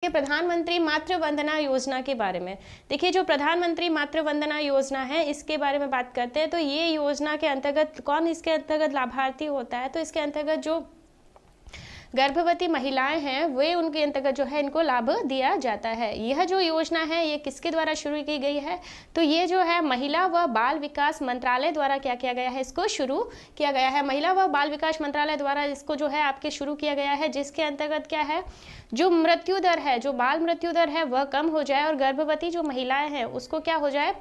देखिए प्रधानमंत्री मातृ वंदना योजना के बारे में। देखिए जो प्रधानमंत्री मातृ वंदना योजना है इसके बारे में बात करते हैं। तो ये योजना के अंतर्गत कौन इसके अंतर्गत लाभार्थी होता है, तो इसके अंतर्गत जो गर्भवती महिलाएं हैं वे उनके अंतर्गत जो है इनको लाभ दिया जाता है। यह जो योजना है ये किसके द्वारा शुरू की गई है, तो ये जो है महिला व बाल विकास मंत्रालय द्वारा क्या किया गया है, इसको शुरू किया गया है। महिला व बाल विकास मंत्रालय द्वारा इसको जो है आपके शुरू किया गया है, जिसके अंतर्गत क्या है, जो मृत्यु दर है, जो बाल मृत्यु दर है वह कम हो जाए और गर्भवती जो महिलाएं हैं उसको क्या हो जाए,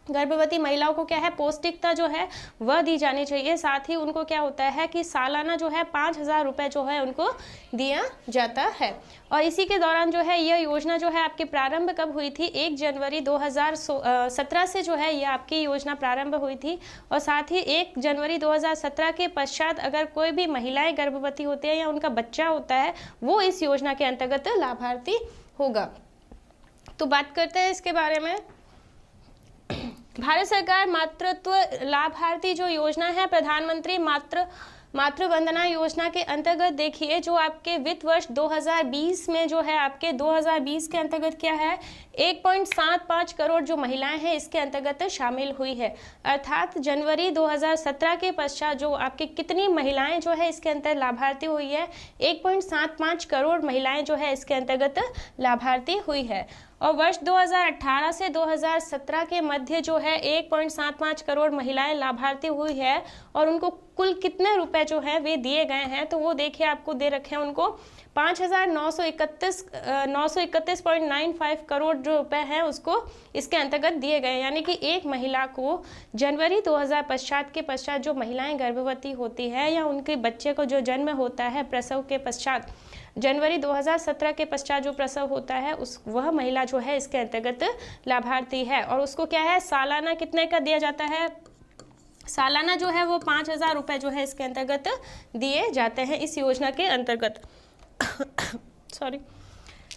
गर्भवती महिलाओं को क्या है पौष्टिकता जो है वह दी जानी चाहिए। साथ ही उनको क्या होता है कि सालाना जो है 5,000 रुपये जो है उनको दिया जाता है। और इसी के दौरान जो है यह योजना जो है आपकी प्रारंभ कब हुई थी, 1 जनवरी 2017 से जो है यह आपकी योजना प्रारंभ हुई थी। और साथ ही 1 जनवरी 2017 के पश्चात अगर कोई भी महिलाएं गर्भवती होती है या उनका बच्चा होता है वो इस योजना के अंतर्गत लाभार्थी होगा। तो बात करते हैं इसके बारे में। भारत सरकार मातृत्व लाभार्थी जो योजना है प्रधानमंत्री मातृ वंदना योजना के अंतर्गत देखिए जो आपके वित्त वर्ष 2020 में जो है आपके 2020 के अंतर्गत क्या है 1.75 करोड़ जो महिलाएं हैं इसके अंतर्गत शामिल हुई है। अर्थात जनवरी 2017 के पश्चात जो आपके कितनी महिलाएं जो है इसके अंतर्गत लाभार्थी हुई है, 1.75 करोड़ महिलाएं जो है इसके अंतर्गत लाभार्थी हुई है। और वर्ष 2018 से 2017 के मध्य जो है 1.75 करोड़ महिलाएं लाभार्थी हुई है और उनको कुल कितने रुपए जो है वे दिए गए हैं, तो वो देखिए आपको दे रखे हैं उनको 5,931.95 करोड़ जो रुपए हैं उसको इसके अंतर्गत दिए गए। यानी कि एक महिला को जनवरी 2000 के पश्चात जो महिलाएं गर्भवती होती है या उनके बच्चे को जो जन्म होता है प्रसव के पश्चात, जनवरी 2017 के पश्चात जो प्रसव होता है उस वह महिला जो है इसके अंतर्गत लाभार्थी है। और उसको क्या है सालाना कितने का दिया जाता है, सालाना जो है वो 5,000 रुपये जो है इसके अंतर्गत दिए जाते हैं इस योजना के अंतर्गत। सॉरी।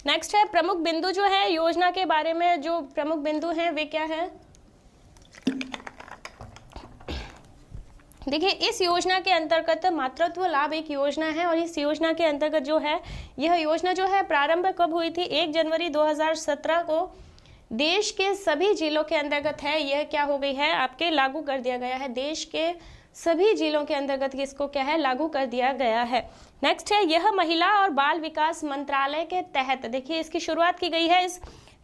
नेक्स्ट है प्रमुख बिंदु जो है योजना के बारे में, जो प्रमुख बिंदु हैं वे क्या है। देखिए इस योजना के अंतर्गत मातृत्व लाभ एक योजना है और इस योजना के अंतर्गत जो है यह योजना जो है प्रारंभ कब हुई थी, 1 जनवरी 2017 को देश के सभी जिलों के अंतर्गत है यह क्या हो गई है आपके लागू कर दिया गया है। देश के सभी जिलों के अंतर्गत इसको क्या है लागू कर दिया गया है। नेक्स्ट है यह महिला और बाल विकास मंत्रालय के तहत देखिए इसकी शुरुआत की गई है।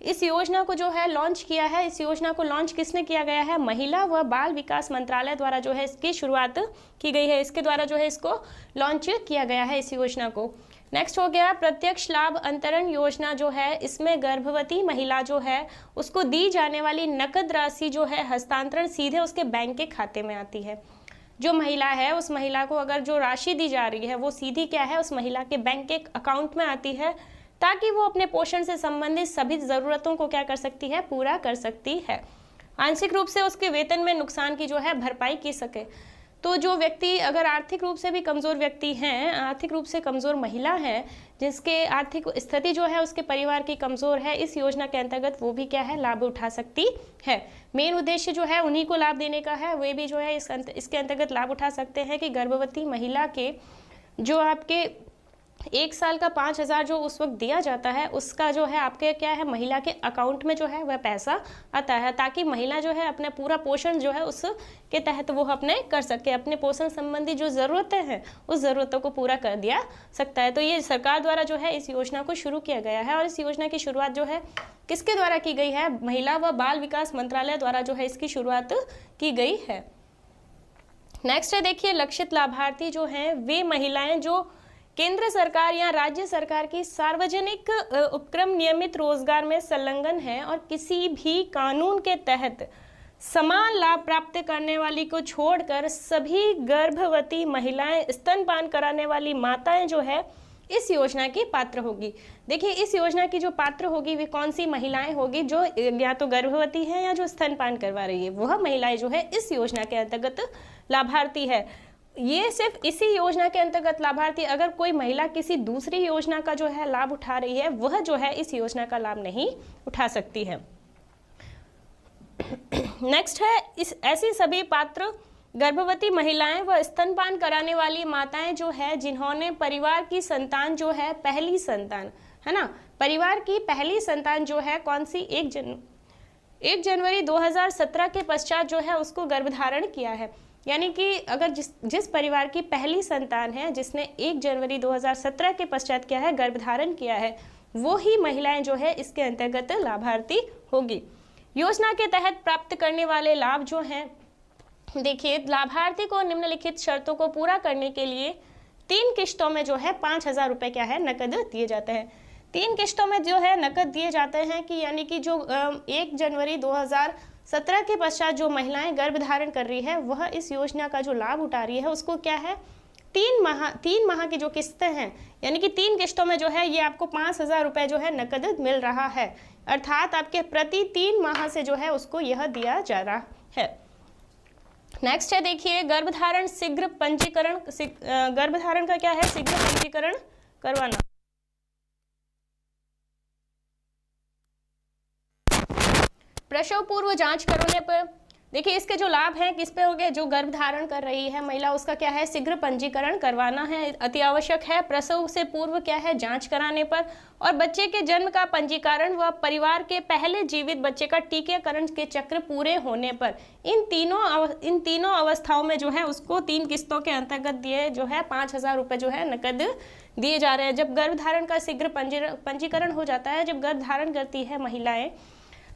इस योजना को जो है लॉन्च किया है, इस योजना को लॉन्च किसने किया गया है, महिला व बाल विकास मंत्रालय द्वारा जो है इसकी शुरुआत की गई है। इसके द्वारा जो है इसको लॉन्च किया गया है इस योजना को। नेक्स्ट हो गया प्रत्यक्ष लाभ अंतरण योजना जो है, इसमें गर्भवती महिला जो है उसको दी जाने वाली नकद राशि जो है हस्तांतरण सीधे उसके बैंक के खाते में आती है। जो महिला है उस महिला को अगर जो राशि दी जा रही है वो सीधी क्या है उस महिला के बैंक के अकाउंट में आती है, ताकि वो अपने पोषण से संबंधित सभी ज़रूरतों को क्या कर सकती है, पूरा कर सकती है। आंशिक रूप से उसके वेतन में नुकसान की जो है भरपाई की सके। तो जो व्यक्ति अगर आर्थिक रूप से भी कमज़ोर व्यक्ति हैं, आर्थिक रूप से कमज़ोर महिला है जिसके आर्थिक स्थिति जो है उसके परिवार की कमज़ोर है, इस योजना के अंतर्गत वो भी क्या है लाभ उठा सकती है। मेन उद्देश्य जो है उन्हीं को लाभ देने का है, वे भी जो है इसके अंतर्गत लाभ उठा सकते हैं कि गर्भवती महिला के जो आपके 1 साल का 5,000 जो उस वक्त दिया जाता है उसका जो है आपके क्या है महिला के अकाउंट में जो है वह पैसा आता है, ताकि महिला जो है अपना पूरा पोषण जो है उसके तहत वो अपने कर सके, अपने पोषण संबंधी जो ज़रूरतें हैं उस ज़रूरतों को पूरा कर दिया सकता है। तो ये सरकार द्वारा जो है इस योजना को शुरू किया गया है और इस योजना की शुरुआत जो है किसके द्वारा की गई है, महिला व बाल विकास मंत्रालय द्वारा जो है इसकी शुरुआत की गई है। नेक्स्ट है देखिए लक्षित लाभार्थी जो हैं वे महिलाएं जो केंद्र सरकार या राज्य सरकार की सार्वजनिक उपक्रम नियमित रोजगार में संलग्न है और किसी भी कानून के तहत समान लाभ प्राप्त करने वाली को छोड़कर सभी गर्भवती महिलाएं, स्तनपान कराने वाली माताएं जो है इस योजना की पात्र होगी। देखिए इस योजना की जो पात्र होगी वे कौन सी महिलाएं होगी, जो या तो गर्भवती हैं या जो स्तनपान करवा रही है, वह महिलाएं जो है इस योजना के अंतर्गत लाभार्थी है। ये सिर्फ इसी योजना के अंतर्गत लाभार्थी, अगर कोई महिला किसी दूसरी योजना का जो है लाभ उठा रही है वह जो है इस योजना का लाभ नहीं उठा सकती है। नेक्स्ट है ऐसी सभी पात्र गर्भवती महिलाएं व स्तनपान कराने वाली माताएं जो है जिन्होंने परिवार की संतान जो है पहली संतान, है ना। परिवार की पहली संतान जो है कौन सी, 1 जनवरी 2017 के पश्चात जो है उसको गर्भधारण किया है। यानी कि अगर जिस परिवार की पहली संतान है जिसने 1 जनवरी 2017 के पश्चात क्या है, गर्भधारण किया है, वो ही महिलाएं जो है इसके अंतर्गत लाभार्थी होगी। योजना के तहत प्राप्त करने वाले लाभ जो हैं, देखिए लाभार्थी को निम्नलिखित शर्तों को पूरा करने के लिए 3 किश्तों में जो है 5,000 रुपये क्या है, नकद दिए जाते हैं। 3 किश्तों में जो है नकद दिए जाते हैं कि यानी कि जो 1 जनवरी 2017 के पश्चात जो महिलाएं गर्भधारण कर रही है वह इस योजना का जो लाभ उठा रही है उसको क्या है, 3 माह की जो किस्तें हैं, यानी कि 3 किश्तों में जो है ये आपको 5,000 रुपये जो है नकद मिल रहा है, अर्थात आपके प्रति 3 माह से जो है उसको यह दिया जा रहा है। नेक्स्ट है देखिए गर्भधारण शीघ्र पंजीकरण, गर्भधारण का क्या है, शीघ्र पंजीकरण करवाना। प्रसव पूर्व जांच करवाने पर देखिए इसके जो लाभ हैं किस पे हो गए, जो गर्भधारण कर रही है महिला उसका क्या है, शीघ्र पंजीकरण करवाना है, अति आवश्यक है। प्रसव से पूर्व क्या है, जांच कराने पर, और बच्चे के जन्म का पंजीकरण व परिवार के पहले जीवित बच्चे का टीकाकरण के चक्र पूरे होने पर, इन तीनों अवस्थाओं में जो है उसको 3 किस्तों के अंतर्गत दिए जो है 5,000 रुपये जो है नकद दिए जा रहे हैं। जब गर्भधारण का शीघ्र पंजीकरण हो जाता है, जब गर्भधारण करती है महिलाएं,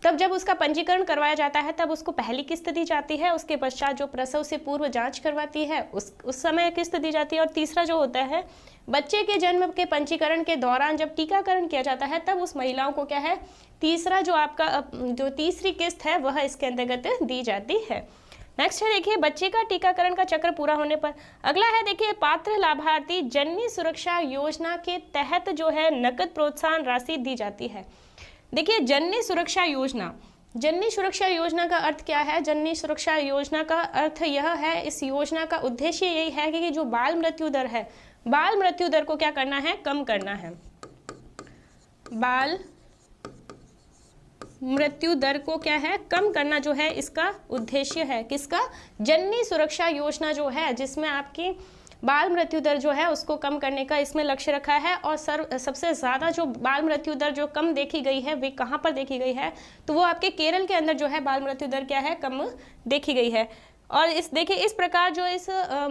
तब जब उसका पंजीकरण करवाया जाता है तब उसको पहली किस्त दी जाती है। उसके पश्चात जो प्रसव से पूर्व जांच करवाती है उस समय किस्त दी जाती है। और तीसरा जो होता है बच्चे के जन्म के पंजीकरण के दौरान जब टीकाकरण किया जाता है तब उस महिलाओं को क्या है, तीसरा जो आपका जो तीसरी किस्त है वह इसके अंतर्गत दी जाती है। नेक्स्ट है देखिए बच्चे का टीकाकरण का चक्र पूरा होने पर। अगला है देखिए पात्र लाभार्थी जननी सुरक्षा योजना के तहत जो है नकद प्रोत्साहन राशि दी जाती है। देखिए जननी सुरक्षा योजना, जननी सुरक्षा योजना का अर्थ क्या है, जननी सुरक्षा योजना का अर्थ यह है, इस योजना का उद्देश्य यही है कि जो बाल मृत्यु दर है, बाल मृत्यु दर को क्या करना है, कम करना है। बाल मृत्यु दर को क्या है, कम करना जो है इसका उद्देश्य है। किसका, जननी सुरक्षा योजना जो है, जिसमें आपकी बाल मृत्यु दर जो है उसको कम करने का इसमें लक्ष्य रखा है। और सबसे ज़्यादा जो बाल मृत्यु दर जो कम देखी गई है वे कहाँ पर देखी गई है, तो वो आपके केरल के अंदर जो है बाल मृत्यु दर क्या है, कम देखी गई है। और देखिए इस प्रकार जो इस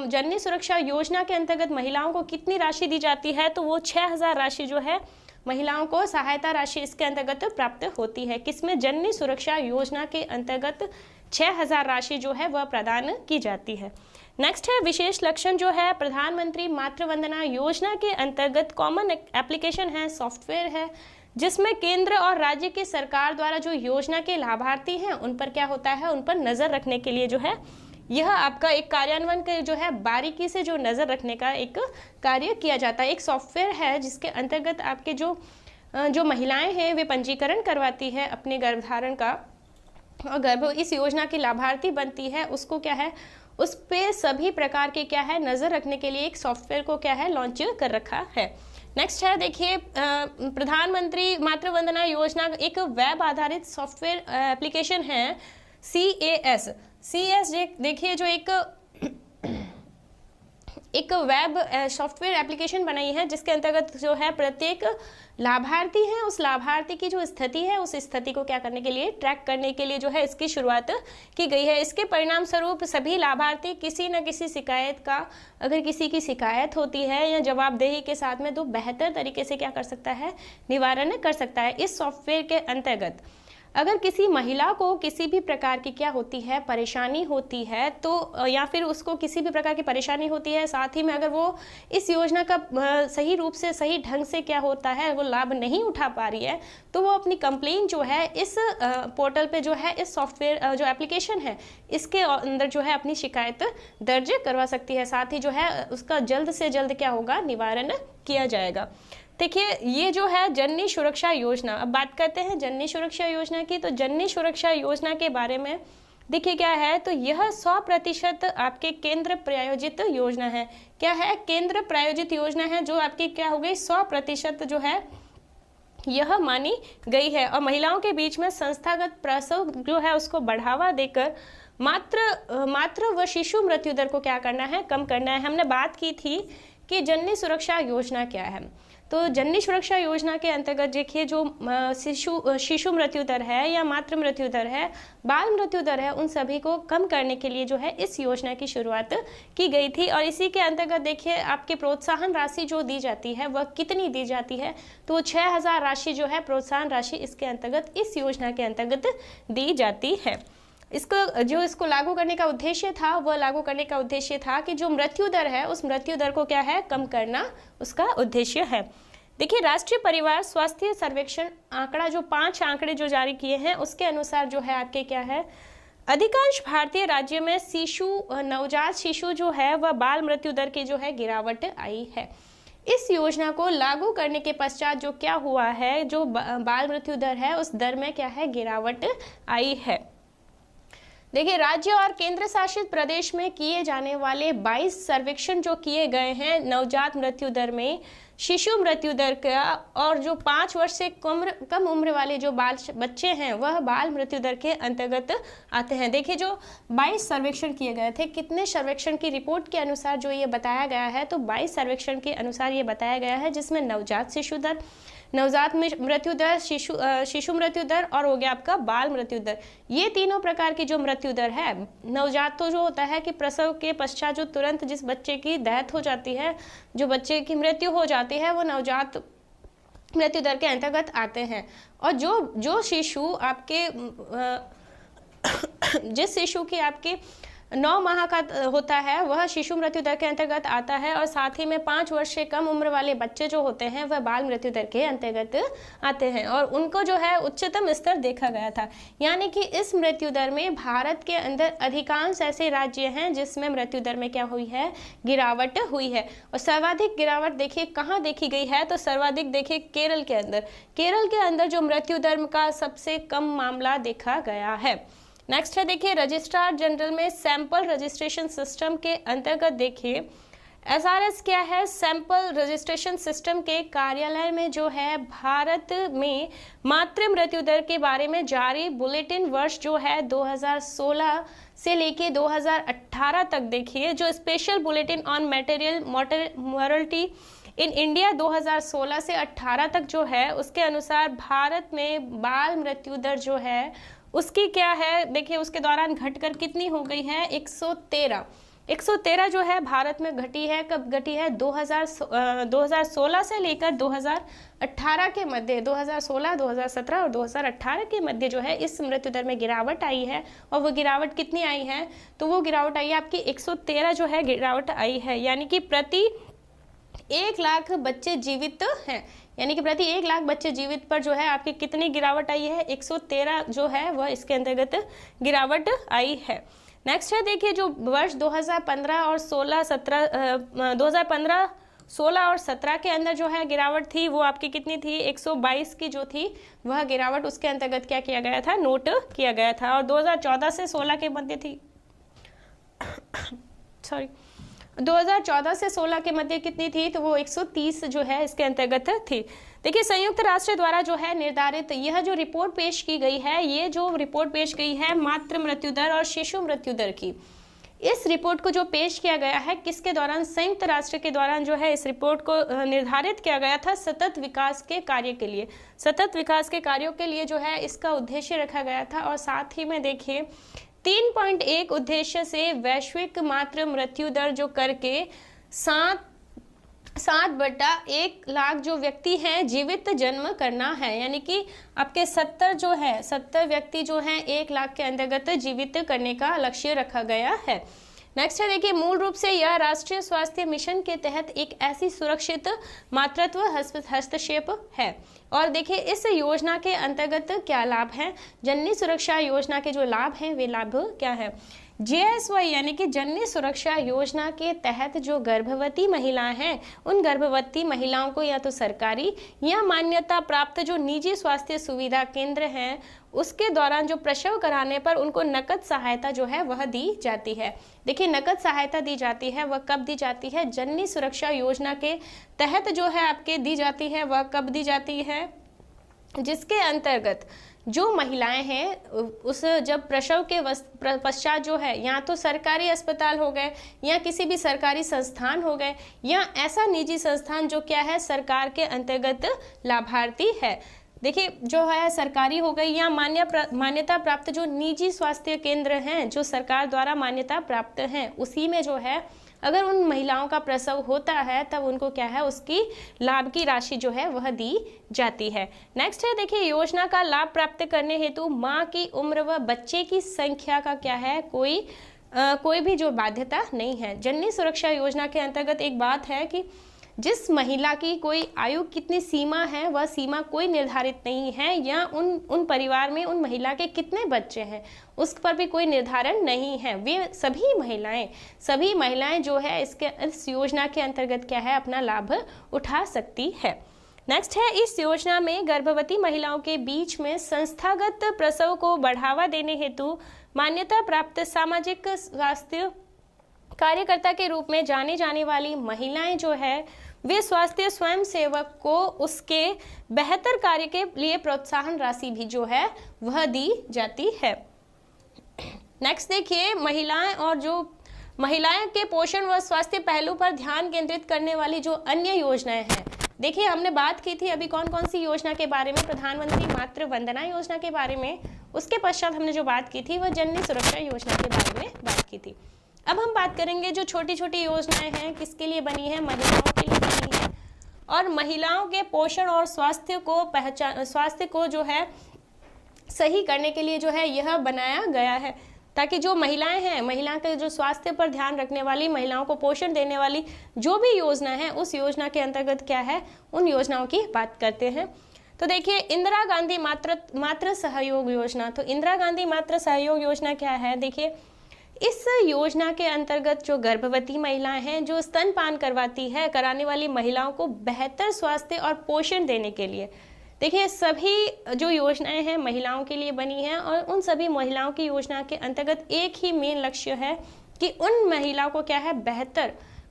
जननी सुरक्षा योजना के अंतर्गत महिलाओं को कितनी राशि दी जाती है, तो वो 6,000 राशि जो है महिलाओं को सहायता राशि इसके अंतर्गत प्राप्त होती है। किसमें, जननी सुरक्षा योजना के अंतर्गत 6,000 राशि जो है वह प्रदान की जाती है। नेक्स्ट है विशेष लक्षण जो है प्रधानमंत्री मातृ वंदना योजना के अंतर्गत कॉमन एप्लीकेशन है, सॉफ्टवेयर है, जिसमें केंद्र और राज्य की सरकार द्वारा जो योजना के लाभार्थी हैं उन पर क्या होता है, उन पर नजर रखने के लिए जो है यह आपका एक कार्यान्वयन के जो है बारीकी से जो नजर रखने का एक कार्य किया जाता है। एक सॉफ्टवेयर है जिसके अंतर्गत आपके जो महिलाएं हैं वे पंजीकरण करवाती है अपने गर्भधारण का, और इस योजना की लाभार्थी बनती है, उसको क्या है, उस पे सभी प्रकार के क्या है नजर रखने के लिए एक सॉफ्टवेयर को क्या है लॉन्च कर रखा है। नेक्स्ट है देखिए प्रधानमंत्री मातृ वंदना योजना एक वेब आधारित सॉफ्टवेयर एप्लीकेशन है CAS देखिए जो एक वेब सॉफ्टवेयर एप्लीकेशन बनाई है, जिसके अंतर्गत जो है प्रत्येक लाभार्थी है उस लाभार्थी की जो स्थिति है उस स्थिति को क्या करने के लिए, ट्रैक करने के लिए जो है इसकी शुरुआत की गई है। इसके परिणाम स्वरूप सभी लाभार्थी किसी न किसी शिकायत का, अगर किसी की शिकायत होती है या जवाबदेही के साथ में, तो बेहतर तरीके से क्या कर सकता है, निवारण कर सकता है। इस सॉफ्टवेयर के अंतर्गत अगर किसी महिला को किसी भी प्रकार की क्या होती है, परेशानी होती है, तो या फिर उसको किसी भी प्रकार की परेशानी होती है, साथ ही में अगर वो इस योजना का सही रूप से सही ढंग से क्या होता है वो लाभ नहीं उठा पा रही है, तो वो अपनी कंप्लेंट जो है इस पोर्टल पे जो है, इस सॉफ्टवेयर जो एप्लीकेशन है इसके अंदर जो है अपनी शिकायत दर्ज करवा सकती है। साथ ही जो है उसका जल्द से जल्द क्या होगा, निवारण किया जाएगा। देखिए ये जो है जननी सुरक्षा योजना, अब बात करते हैं जननी सुरक्षा योजना की। तो जननी सुरक्षा योजना के बारे में देखिए क्या है, तो यह 100% आपके केंद्र प्रायोजित योजना है। क्या है, केंद्र प्रायोजित योजना है, जो आपकी क्या हो गई 100% जो है यह मानी गई है। और महिलाओं के बीच में संस्थागत प्रसव जो है उसको बढ़ावा देकर मातृ व शिशु मृत्यु दर को क्या करना है, कम करना है। हमने बात की थी कि जननी सुरक्षा योजना क्या है। तो जननी सुरक्षा योजना के अंतर्गत देखिए जो शिशु मृत्यु दर है या मातृ मृत्यु दर है, बाल मृत्यु दर है, उन सभी को कम करने के लिए जो है इस योजना की शुरुआत की गई थी। और इसी के अंतर्गत देखिए आपके प्रोत्साहन राशि जो दी जाती है वह कितनी दी जाती है, तो 6000 राशि जो है प्रोत्साहन राशि इसके अंतर्गत, इस योजना के अंतर्गत दी जाती है। इसको लागू करने का उद्देश्य था, वह लागू करने का उद्देश्य था कि जो मृत्यु दर है उस मृत्यु दर को क्या है, कम करना उसका उद्देश्य है। देखिए राष्ट्रीय परिवार स्वास्थ्य सर्वेक्षण आंकड़ा, जो 5 आंकड़े जो जारी किए हैं उसके अनुसार जो है आपके क्या है, अधिकांश भारतीय राज्यों में नवजात शिशु जो है वह बाल मृत्यु दर की जो है गिरावट आई है। इस योजना को लागू करने के पश्चात जो क्या हुआ है, जो बाल मृत्यु दर है उस दर में क्या है, गिरावट आई है। देखिए राज्य और केंद्र शासित प्रदेश में किए जाने वाले 22 सर्वेक्षण जो किए गए हैं नवजात मृत्यु दर में, शिशु मृत्यु दर का, और जो 5 वर्ष से कम उम्र वाले जो बच्चे हैं वह बाल मृत्यु दर के अंतर्गत आते हैं। देखिए जो 22 सर्वेक्षण किए गए थे, कितने सर्वेक्षण की रिपोर्ट के अनुसार जो ये बताया गया है, तो 22 सर्वेक्षण के अनुसार ये बताया गया है, जिसमें नवजात शिशु दर, नवजात मृत्यु दर, शिशु मृत्यु दर और हो गया आपका बाल मृत्यु दर, ये तीनों प्रकार की जो मृत्यु दर है। नवजात तो जो होता है कि प्रसव के पश्चात जो तुरंत जिस बच्चे की डेथ हो जाती है, जो बच्चे की मृत्यु हो जाती है, वो नवजात मृत्यु दर के अंतर्गत आते हैं। और जो शिशु आपके जिस शिशु की आपके 9 माह का होता है वह शिशु मृत्यु दर के अंतर्गत आता है, और साथ ही में 5 वर्ष से कम उम्र वाले बच्चे जो होते हैं वह बाल मृत्यु दर के अंतर्गत आते हैं, और उनको जो है उच्चतम स्तर देखा गया था। यानी कि इस मृत्यु दर में भारत के अंदर अधिकांश ऐसे राज्य हैं जिसमें मृत्यु दर में क्या हुई है, गिरावट हुई है। और सर्वाधिक गिरावट देखिए कहाँ देखी गई है, तो सर्वाधिक देखिए केरल के अंदर, केरल के अंदर जो मृत्यु दर का सबसे कम मामला देखा गया है। नेक्स्ट है देखिए रजिस्ट्रार जनरल में सैंपल रजिस्ट्रेशन सिस्टम के अंतर्गत देखिए SRS क्या है, सैंपल रजिस्ट्रेशन सिस्टम के कार्यालय में जो है भारत में मातृ मृत्यु दर के बारे में जारी बुलेटिन वर्ष जो है 2016 से लेके 2018 तक देखिए, जो special bulletin on material mortality in India 2016 से 18 तक जो है, उसके अनुसार भारत में बाल मृत्यु दर जो है उसकी क्या है, देखिए उसके दौरान घटकर कितनी हो गई है, 113 जो है भारत में घटी है। कब घटी है, 2016 से लेकर 2018 के मध्य, 2016, 2017 और 2018 के मध्य जो है इस मृत्यु दर में गिरावट आई है। और वो गिरावट कितनी आई है, तो वो गिरावट आई है आपकी 113 जो है गिरावट आई है, यानी कि प्रति 1 लाख बच्चे जीवित हैं, यानी कि प्रति 1 लाख बच्चे जीवित पर जो है आपकी कितनी गिरावट आई है, 113 जो है वह इसके अंतर्गत गिरावट आई है। नेक्स्ट है देखिए जो वर्ष 2015 और 16 और 17 के अंदर जो है गिरावट थी, वो आपकी कितनी थी, 122 की जो थी वह गिरावट उसके अंतर्गत क्या किया गया था, नोट किया गया था। और 2014 से 16 के मध्य थी 2014 से 16 के मध्य कितनी थी, तो वो 130 जो है इसके अंतर्गत थी। देखिए संयुक्त राष्ट्र द्वारा जो है निर्धारित यह जो रिपोर्ट पेश की गई है, ये जो रिपोर्ट पेश गई है मातृ मृत्यु दर और शिशु मृत्यु दर की, इस रिपोर्ट को जो पेश किया गया है किसके दौरान, संयुक्त राष्ट्र के दौरान जो है इस रिपोर्ट को निर्धारित किया गया था सतत विकास के कार्य के लिए। सतत विकास के कार्यों के लिए जो है इसका उद्देश्य रखा गया था। और साथ ही में देखिए 3.1 उद्देश्य से वैश्विक मातृ मृत्यु दर जो करके 7/1 लाख जो व्यक्ति हैं जीवित जन्म करना है, यानी कि आपके 70 व्यक्ति जो हैं 1 लाख के अंतर्गत जीवित करने का लक्ष्य रखा गया है। नेक्स्ट है देखिए मूल रूप से यह राष्ट्रीय स्वास्थ्य मिशन के तहत एक ऐसी सुरक्षित मातृत्व हस्तक्षेप है। और देखिए इस योजना के अंतर्गत क्या लाभ हैं, जननी सुरक्षा योजना के जो लाभ हैं वे लाभ क्या है, JSY यानी कि जननी सुरक्षा योजना के तहत जो गर्भवती महिलाएं हैं उन गर्भवती महिलाओं को या तो सरकारी या मान्यता प्राप्त जो निजी स्वास्थ्य सुविधा केंद्र हैं उसके दौरान जो प्रसव कराने पर उनको नकद सहायता जो है वह दी जाती है। देखिए नकद सहायता दी जाती है वह कब दी जाती है, जननी सुरक्षा योजना के तहत जो है आपके दी जाती है, वह कब दी जाती है, जिसके अंतर्गत जो महिलाएं हैं उस जब प्रसव के पश्चात जो है या तो सरकारी अस्पताल हो गए या किसी भी सरकारी संस्थान हो गए या ऐसा निजी संस्थान जो क्या है सरकार के अंतर्गत लाभार्थी है। देखिए जो है सरकारी हो गई या मान्यता प्राप्त जो निजी स्वास्थ्य केंद्र हैं जो सरकार द्वारा मान्यता प्राप्त हैं, उसी में जो है अगर उन महिलाओं का प्रसव होता है तब उनको क्या है उसकी लाभ की राशि जो है वह दी जाती है। नेक्स्ट है देखिए योजना का लाभ प्राप्त करने हेतु माँ की उम्र व बच्चे की संख्या का क्या है कोई भी जो बाध्यता नहीं है। जननी सुरक्षा योजना के अंतर्गत एक बात है कि जिस महिला की कोई आयु कितनी सीमा है वह सीमा कोई निर्धारित नहीं है या उन परिवार में उन महिला के कितने बच्चे हैं उस पर भी कोई निर्धारण नहीं है। वे सभी महिलाएं जो है इस योजना के अंतर्गत क्या है अपना लाभ उठा सकती है। नेक्स्ट है इस योजना में गर्भवती महिलाओं के बीच में संस्थागत प्रसव को बढ़ावा देने हेतु मान्यता प्राप्त सामाजिक स्वास्थ्य कार्यकर्ता के रूप में जाने जाने वाली महिलाएं जो है वे स्वास्थ्य स्वयं सेवक को उसके बेहतर कार्य के लिए प्रोत्साहन राशि भी जो है वह दी जाती है। नेक्स्ट देखिए महिलाएं के पोषण व स्वास्थ्य पहलू पर ध्यान केंद्रित करने वाली जो अन्य योजनाएं हैं। देखिए हमने बात की थी अभी कौन कौन सी योजना के बारे में, प्रधानमंत्री मातृ वंदना योजना के बारे में, उसके पश्चात हमने जो बात की थी वह जननी सुरक्षा योजना के बारे में बात की थी। अब हम बात करेंगे जो छोटी छोटी योजनाएं हैं किसके लिए बनी है, महिलाओं के लिए बनी है और महिलाओं के पोषण और स्वास्थ्य को जो है सही करने के लिए जो है यह बनाया गया है ताकि जो महिलाएं हैं महिला के जो स्वास्थ्य पर ध्यान रखने वाली, महिलाओं को पोषण देने वाली जो भी योजना है उस योजना के अंतर्गत क्या है उन योजनाओं की बात करते हैं। तो देखिए इंदिरा गांधी मातृ सहयोग योजना। तो इंदिरा गांधी मातृ सहयोग योजना क्या है, देखिए इस योजना के अंतर्गत जो गर्भवती महिलाएं हैं जो स्तनपान कराने वाली महिलाओं को बेहतर स्वास्थ्य और पोषण देने के लिए, देखिए सभी जो योजनाएं हैं महिलाओं के लिए बनी हैं और उन सभी महिलाओं की योजना के अंतर्गत एक ही मेन लक्ष्य है कि उन महिलाओं को क्या है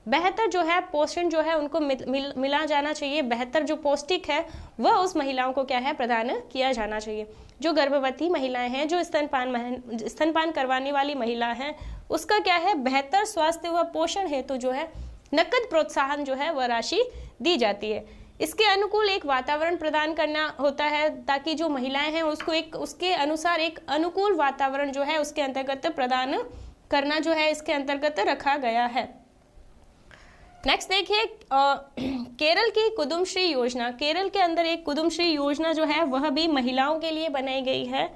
बेहतर जो है पोषण जो है उनको मिला जाना चाहिए, बेहतर जो पौष्टिक है वह उस महिलाओं को क्या है प्रदान किया जाना चाहिए। जो गर्भवती महिलाएं हैं जो स्तनपान करवाने वाली महिला हैं उसका क्या है बेहतर स्वास्थ्य व पोषण हेतु जो है नकद प्रोत्साहन जो है वह राशि दी जाती है। इसके अनुकूल एक वातावरण प्रदान करना होता है ताकि जो महिलाएं हैं उसको उसके अनुसार एक अनुकूल वातावरण जो है उसके अंतर्गत प्रदान करना जो है इसके अंतर्गत रखा गया है। नेक्स्ट देखिए केरल की कुदुमश्री योजना। केरल के अंदर एक कुदुमश्री योजना जो है वह भी महिलाओं के लिए बनाई गई है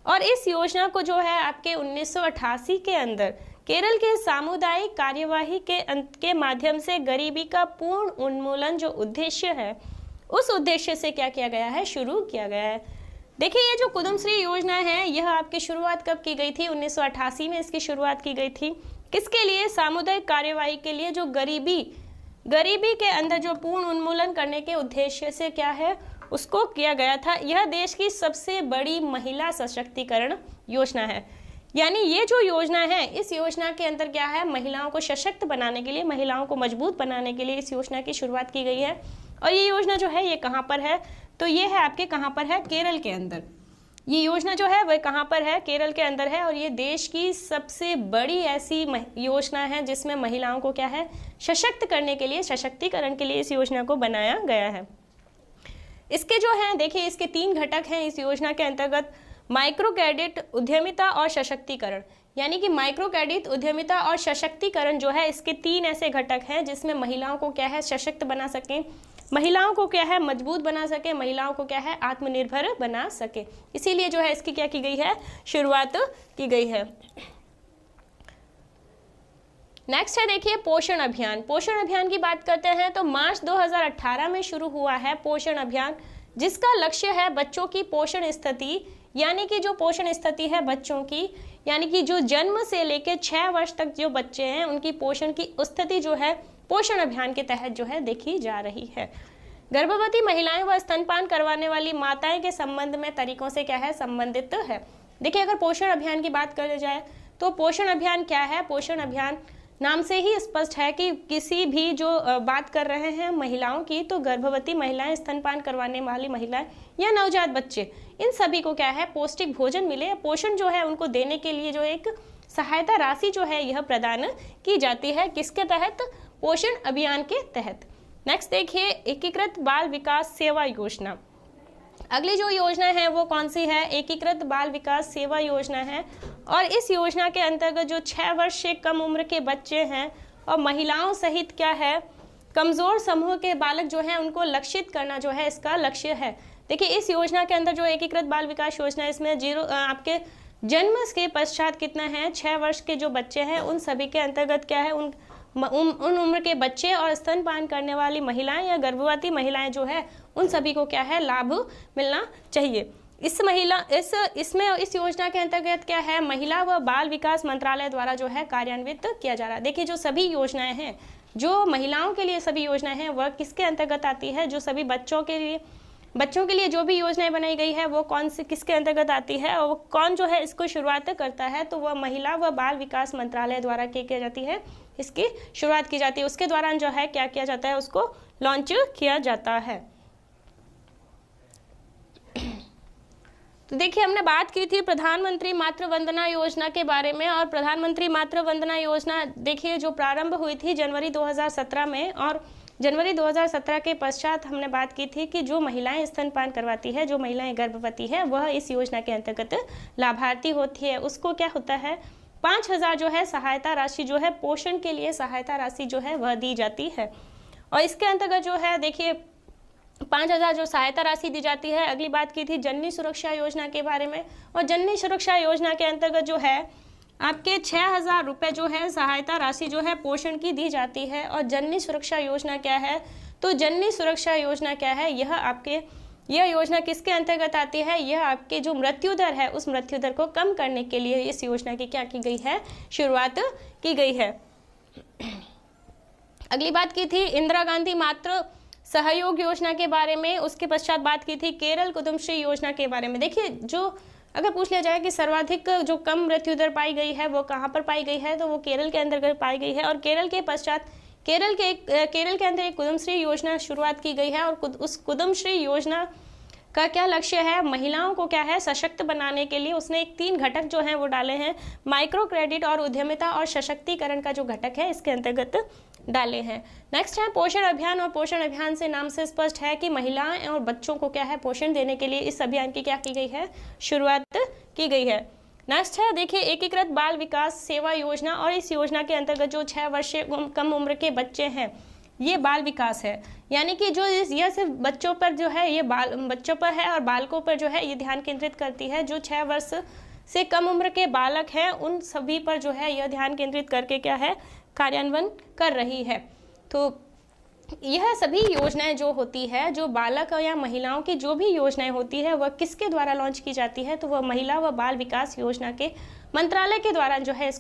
और इस योजना को जो है आपके 1988 के अंदर केरल के सामुदायिक कार्यवाही के माध्यम से गरीबी का पूर्ण उन्मूलन जो उद्देश्य है उस उद्देश्य से क्या किया गया है शुरू किया गया है। देखिए ये जो कुदुमश्री योजना है यह आपकी शुरुआत कब की गई थी, 1988 में इसकी शुरुआत की गई थी। किसके लिए, सामुदायिक कार्यवाही के लिए जो गरीबी के अंदर जो पूर्ण उन्मूलन करने के उद्देश्य से क्या है उसको किया गया था। यह देश की सबसे बड़ी महिला सशक्तिकरण योजना है। यानी ये जो योजना है इस योजना के अंदर क्या है महिलाओं को सशक्त बनाने के लिए, महिलाओं को मजबूत बनाने के लिए इस योजना की शुरुआत की गई है। और ये योजना जो है ये कहाँ पर है, तो ये है आपके कहाँ पर है, केरल के अंदर। ये योजना जो है वह कहाँ पर है, केरल के अंदर है। और ये देश की सबसे बड़ी ऐसी योजना है जिसमें महिलाओं को क्या है सशक्त करने के लिए, सशक्तिकरण के लिए इस योजना को बनाया गया है। इसके जो हैं देखिए इसके 3 घटक हैं इस योजना के अंतर्गत। माइक्रो क्रेडिट, उद्यमिता और सशक्तिकरण। यानी कि माइक्रो क्रेडिट, उद्यमिता और सशक्तिकरण जो है इसके 3 ऐसे घटक हैं जिसमें महिलाओं को क्या है सशक्त बना सकें, महिलाओं को क्या है मजबूत बना सके, महिलाओं को क्या है आत्मनिर्भर बना सके। इसीलिए जो है इसकी क्या की गई है, शुरुआत की गई है। नेक्स्ट है देखिए पोषण अभियान। पोषण अभियान की बात करते हैं तो मार्च 2018 में शुरू हुआ है पोषण अभियान, जिसका लक्ष्य है बच्चों की पोषण स्थिति, यानी कि जो पोषण स्थिति है बच्चों की, यानी कि जो जन्म से लेकर 6 वर्ष तक जो बच्चे हैं उनकी पोषण की स्थिति जो है पोषण अभियान के तहत जो है देखी जा रही है। गर्भवती महिलाएं व स्तनपान करवाने वाली माताएं के संबंध में तरीकों से क्या है संबंधित है। देखिए अगर पोषण अभियान की बात करी जाए तो पोषण अभियान क्या है, पोषण अभियान नाम से ही स्पष्ट है कि किसी भी जो बात कर रहे हैं महिलाओं की, तो गर्भवती महिलाएं, स्तनपान करवाने वाली महिलाएं या नवजात बच्चे, इन सभी को क्या है, पौष्टिक भोजन मिले, पोषण जो है उनको देने के लिए जो एक सहायता राशि जो है यह प्रदान की जाती है। किसके तहत? पोषण अभियान के तहत। नेक्स्ट देखिए, एकीकृत बाल विकास सेवा योजना। अगली जो योजना है वो कौन सी है? एकीकृत बाल विकास सेवा योजना है। और इस योजना के अंतर्गत जो 6 वर्ष से कम उम्र के बच्चे हैं और महिलाओं सहित क्या है, कमजोर समूह के बालक जो हैं उनको लक्षित करना जो है इसका लक्ष्य है। देखिए, इस योजना के अंदर जो एकीकृत बाल विकास योजना है, इसमें आपके जन्म के पश्चात कितना है, 6 वर्ष के जो बच्चे हैं उन सभी के अंतर्गत क्या है, उन उम्र के बच्चे और स्तनपान करने वाली महिलाएं या गर्भवती महिलाएं जो है उन सभी को क्या है, लाभ मिलना चाहिए। इस योजना के अंतर्गत क्या है, महिला व बाल विकास मंत्रालय द्वारा जो है कार्यान्वित किया जा रहा है। देखिए, जो सभी योजनाएं हैं, जो महिलाओं के लिए सभी योजनाएं हैं, वह किसके अंतर्गत आती है? जो सभी बच्चों के लिए जो भी योजनाएं बनाई गई है वो कौन सी किसके अंतर्गत आती है और कौन जो है इसको शुरुआत करता है? तो वह महिला व बाल विकास मंत्रालय द्वारा क्या जाती है, इसकी शुरुआत की जाती है। उसके दौरान जो है क्या किया जाता है, उसको लॉन्च किया जाता है। तो देखिए, हमने बात की थी प्रधानमंत्री मातृ वंदना योजना के बारे में। और प्रधानमंत्री मातृ वंदना योजना देखिए जो प्रारंभ हुई थी जनवरी 2017 में, और जनवरी 2017 के पश्चात हमने बात की थी कि जो महिलाएं स्तनपान करवाती है, जो महिलाएं गर्भवती है, वह इस योजना के अंतर्गत लाभार्थी होती है। उसको क्या होता है, 5,000 जो है सहायता राशि जो है, पोषण के लिए सहायता राशि जो है वह दी जाती है। और इसके अंतर्गत जो है देखिए 5,000 जो सहायता राशि दी जाती है। अगली बात की थी जननी सुरक्षा योजना के बारे में। और जननी सुरक्षा योजना के अंतर्गत जो है आपके 6,000 रुपये जो है सहायता राशि जो है पोषण की दी जाती है। और जननी सुरक्षा योजना क्या है? तो जननी सुरक्षा योजना क्या है, यह योजना किसके अंतर्गत आती है? यह आपके जो मृत्यु दर है उस मृत्यु दर को कम करने के लिए इस योजना की क्या की गई है, शुरुआत की गई है। अगली बात की थी इंदिरा गांधी मातृ सहयोग योजना के बारे में। उसके पश्चात बात की थी केरल कुदुमश्री योजना के बारे में। देखिए, जो अगर पूछ लिया जाए कि सर्वाधिक जो कम मृत्यु दर पाई गई है वो कहाँ पर पाई गई है, तो वो केरल के अंतर्गत पाई गई है। और केरल के पश्चात केरल के अंदर एक कुदुमश्री योजना शुरुआत की गई है। और उस कुदुमश्री योजना का क्या लक्ष्य है? महिलाओं को क्या है, सशक्त बनाने के लिए उसने 3 घटक जो हैं वो डाले हैं। माइक्रो क्रेडिट और उद्यमिता और सशक्तिकरण का जो घटक है इसके अंतर्गत डाले हैं। नेक्स्ट है पोषण अभियान। और पोषण अभियान से नाम से स्पष्ट है कि महिलाएं और बच्चों को क्या है, पोषण देने के लिए इस अभियान की क्या की गई है, शुरुआत की गई है। नेक्स्ट है देखिए एकीकृत बाल विकास सेवा योजना। और इस योजना के अंतर्गत जो 6 वर्ष से कम उम्र के बच्चे हैं, ये बाल विकास है, यानी कि जो यह सिर्फ बच्चों पर जो है, ये बच्चों पर है और बालकों पर जो है ये ध्यान केंद्रित करती है। जो 6 वर्ष से कम उम्र के बालक हैं उन सभी पर जो है यह ध्यान केंद्रित करके क्या है, कार्यान्वयन कर रही है। तो यह सभी योजनाएं जो होती है, जो बालक या महिलाओं की जो भी योजनाएं होती है वह किसके द्वारा लॉन्च की जाती है, तो वह महिला व बाल विकास योजना के मंत्रालय के द्वारा जो है